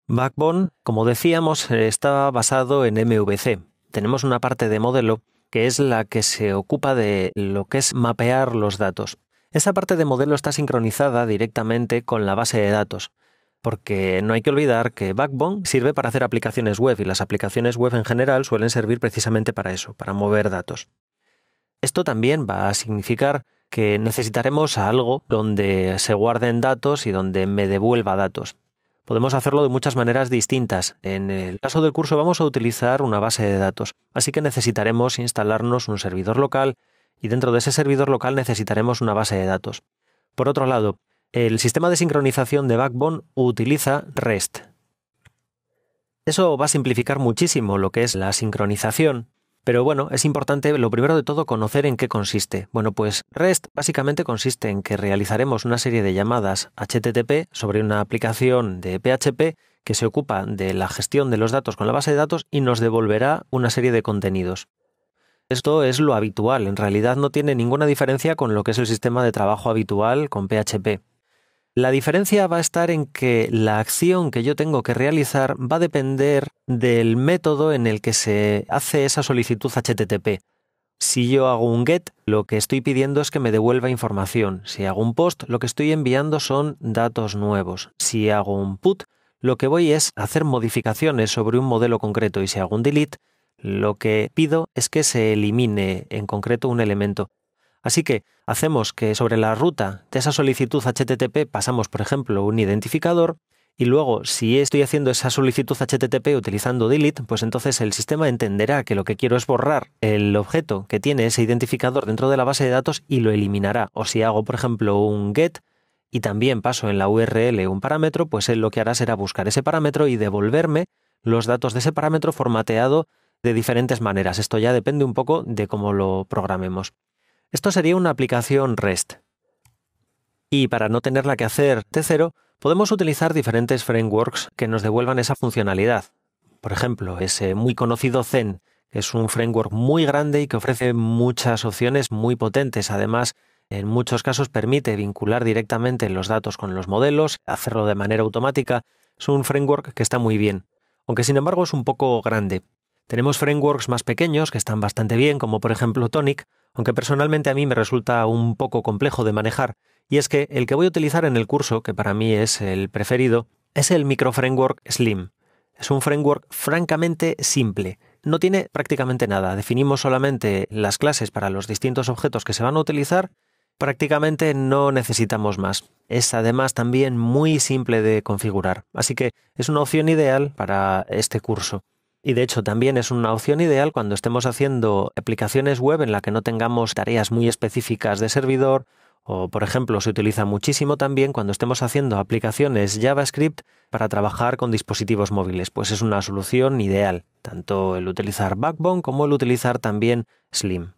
Backbone, como decíamos, está basado en MVC. Tenemos una parte de modelo que es la que se ocupa de lo que es mapear los datos. Esa parte de modelo está sincronizada directamente con la base de datos, porque no hay que olvidar que Backbone sirve para hacer aplicaciones web y las aplicaciones web en general suelen servir precisamente para eso, para mover datos. Esto también va a significar que necesitaremos algo donde se guarden datos y donde me devuelva datos. Podemos hacerlo de muchas maneras distintas. En el caso del curso vamos a utilizar una base de datos, así que necesitaremos instalarnos un servidor local y dentro de ese servidor local necesitaremos una base de datos. Por otro lado, el sistema de sincronización de Backbone utiliza REST. Eso va a simplificar muchísimo lo que es la sincronización, pero bueno, es importante lo primero de todo conocer en qué consiste. Bueno, pues REST básicamente consiste en que realizaremos una serie de llamadas HTTP sobre una aplicación de PHP que se ocupa de la gestión de los datos con la base de datos y nos devolverá una serie de contenidos. Esto es lo habitual, en realidad no tiene ninguna diferencia con lo que es el sistema de trabajo habitual con PHP. La diferencia va a estar en que la acción que yo tengo que realizar va a depender del método en el que se hace esa solicitud HTTP. Si yo hago un GET, lo que estoy pidiendo es que me devuelva información. Si hago un POST, lo que estoy enviando son datos nuevos. Si hago un PUT, lo que voy es hacer modificaciones sobre un modelo concreto. Y si hago un DELETE, lo que pido es que se elimine en concreto un elemento. Así que hacemos que sobre la ruta de esa solicitud HTTP pasamos, por ejemplo, un identificador y luego, si estoy haciendo esa solicitud HTTP utilizando delete, pues entonces el sistema entenderá que lo que quiero es borrar el objeto que tiene ese identificador dentro de la base de datos y lo eliminará. O si hago, por ejemplo, un get y también paso en la URL un parámetro, pues él lo que hará será buscar ese parámetro y devolverme los datos de ese parámetro formateado de diferentes maneras. Esto ya depende un poco de cómo lo programemos. Esto sería una aplicación REST. Y para no tenerla que hacer de cero, podemos utilizar diferentes frameworks que nos devuelvan esa funcionalidad. Por ejemplo, ese muy conocido Zen, que es un framework muy grande y que ofrece muchas opciones muy potentes. Además, en muchos casos permite vincular directamente los datos con los modelos, hacerlo de manera automática. Es un framework que está muy bien, aunque sin embargo es un poco grande. Tenemos frameworks más pequeños que están bastante bien, como por ejemplo Tonic, aunque personalmente a mí me resulta un poco complejo de manejar, y es que el que voy a utilizar en el curso, que para mí es el preferido, es el microframework Slim. Es un framework francamente simple. No tiene prácticamente nada. Definimos solamente las clases para los distintos objetos que se van a utilizar. Prácticamente no necesitamos más. Es además también muy simple de configurar. Así que es una opción ideal para este curso. Y de hecho también es una opción ideal cuando estemos haciendo aplicaciones web en la que no tengamos tareas muy específicas de servidor o, por ejemplo, se utiliza muchísimo también cuando estemos haciendo aplicaciones JavaScript para trabajar con dispositivos móviles. Pues es una solución ideal, tanto el utilizar Backbone como el utilizar también Slim.